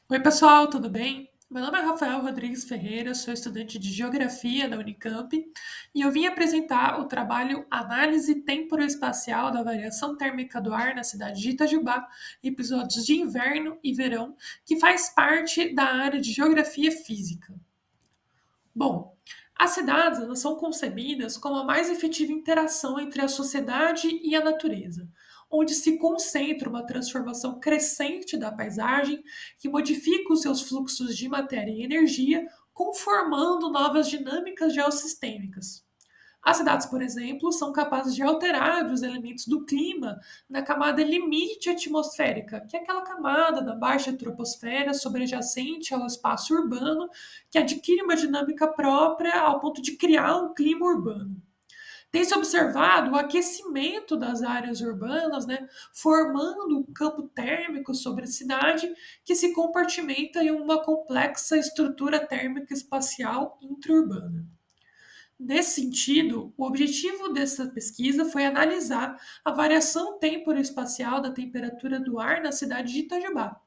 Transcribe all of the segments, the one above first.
Oi, pessoal, tudo bem? Meu nome é Rafael Rodrigues Ferreira, sou estudante de Geografia da Unicamp e eu vim apresentar o trabalho Análise Temporoespacial da Variação Térmica do Ar na cidade de Itajubá, episódios de inverno e verão, que faz parte da área de Geografia Física. Bom, as cidades elas são concebidas como a mais efetiva interação entre a sociedade e a natureza, onde se concentra uma transformação crescente da paisagem que modifica os seus fluxos de matéria e energia, conformando novas dinâmicas geossistêmicas. As cidades, por exemplo, são capazes de alterar os elementos do clima na camada limite atmosférica, que é aquela camada da baixa troposfera sobrejacente ao espaço urbano, que adquire uma dinâmica própria ao ponto de criar um clima urbano. Tem-se observado o aquecimento das áreas urbanas, né, formando um campo térmico sobre a cidade que se compartimenta em uma complexa estrutura térmica espacial intraurbana. Nesse sentido, o objetivo dessa pesquisa foi analisar a variação temporoespacial da temperatura do ar na cidade de Itajubá.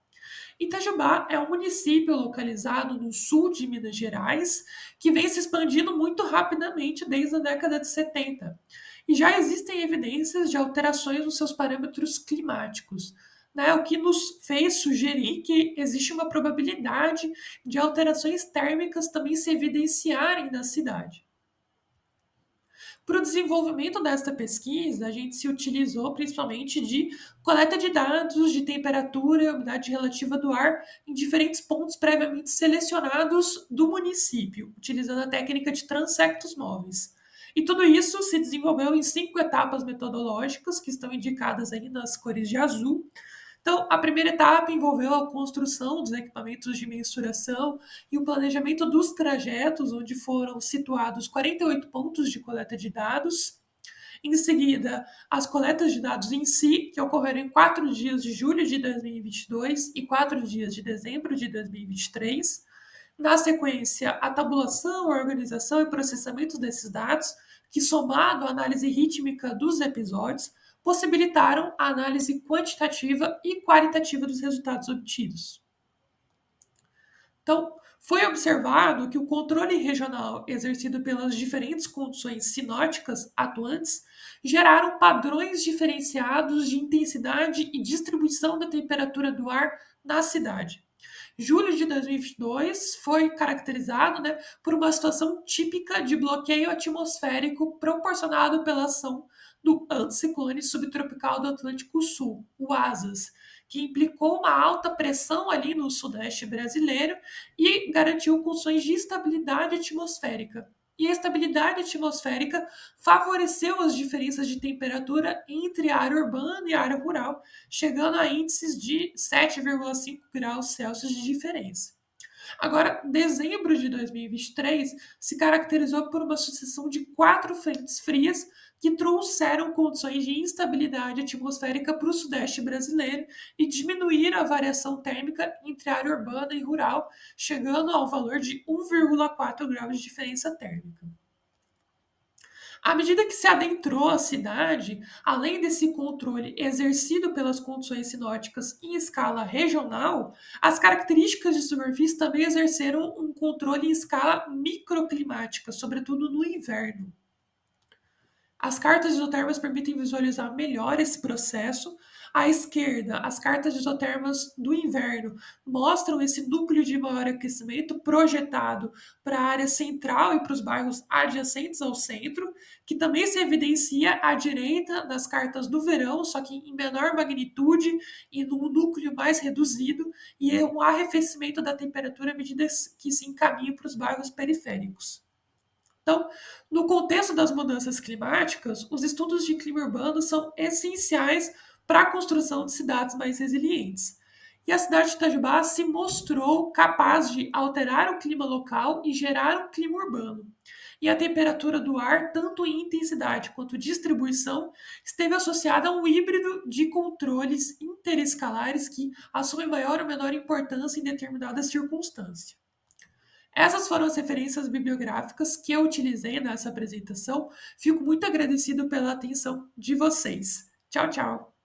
Itajubá é um município localizado no sul de Minas Gerais que vem se expandindo muito rapidamente desde a década de 70. E já existem evidências de alterações nos seus parâmetros climáticos, né, o que nos fez sugerir que existe uma probabilidade de alterações térmicas também se evidenciarem na cidade. Para o desenvolvimento desta pesquisa, a gente se utilizou principalmente de coleta de dados de temperatura e umidade relativa do ar em diferentes pontos previamente selecionados do município, utilizando a técnica de transectos móveis. E tudo isso se desenvolveu em 5 etapas metodológicas que estão indicadas aí nas cores de azul. Então, a primeira etapa envolveu a construção dos equipamentos de mensuração e o planejamento dos trajetos, onde foram situados 48 pontos de coleta de dados. Em seguida, as coletas de dados em si, que ocorreram em 4 dias de julho de 2022 e 4 dias de dezembro de 2023. Na sequência, a tabulação, a organização e processamento desses dados, que somado à análise rítmica dos episódios, possibilitaram a análise quantitativa e qualitativa dos resultados obtidos. Então, foi observado que o controle regional exercido pelas diferentes condições sinóticas atuantes geraram padrões diferenciados de intensidade e distribuição da temperatura do ar na cidade. Julho de 2022 foi caracterizado, né, por uma situação típica de bloqueio atmosférico proporcionado pela ação do anticiclone subtropical do Atlântico Sul, o ASAS, que implicou uma alta pressão ali no sudeste brasileiro e garantiu condições de estabilidade atmosférica. E a estabilidade atmosférica favoreceu as diferenças de temperatura entre a área urbana e a área rural, chegando a índices de 7,5 graus Celsius de diferença. Agora, dezembro de 2023 se caracterizou por uma sucessão de 4 frentes frias que trouxeram condições de instabilidade atmosférica para o sudeste brasileiro e diminuíram a variação térmica entre área urbana e rural, chegando ao valor de 1,4 graus de diferença térmica. À medida que se adentrou a cidade, além desse controle exercido pelas condições sinóticas em escala regional, as características de superfície também exerceram um controle em escala microclimática, sobretudo no inverno. As cartas isotermas permitem visualizar melhor esse processo. À esquerda, as cartas isotermas do inverno mostram esse núcleo de maior aquecimento projetado para a área central e para os bairros adjacentes ao centro, que também se evidencia à direita nas cartas do verão, só que em menor magnitude e num núcleo mais reduzido, e é um arrefecimento da temperatura à medida que se encaminha para os bairros periféricos. Então, no contexto das mudanças climáticas, os estudos de clima urbano são essenciais para a construção de cidades mais resilientes. E a cidade de Itajubá se mostrou capaz de alterar o clima local e gerar um clima urbano. E a temperatura do ar, tanto em intensidade quanto distribuição, esteve associada a um híbrido de controles interescalares que assumem maior ou menor importância em determinada circunstância. Essas foram as referências bibliográficas que eu utilizei nessa apresentação. Fico muito agradecido pela atenção de vocês. Tchau, tchau!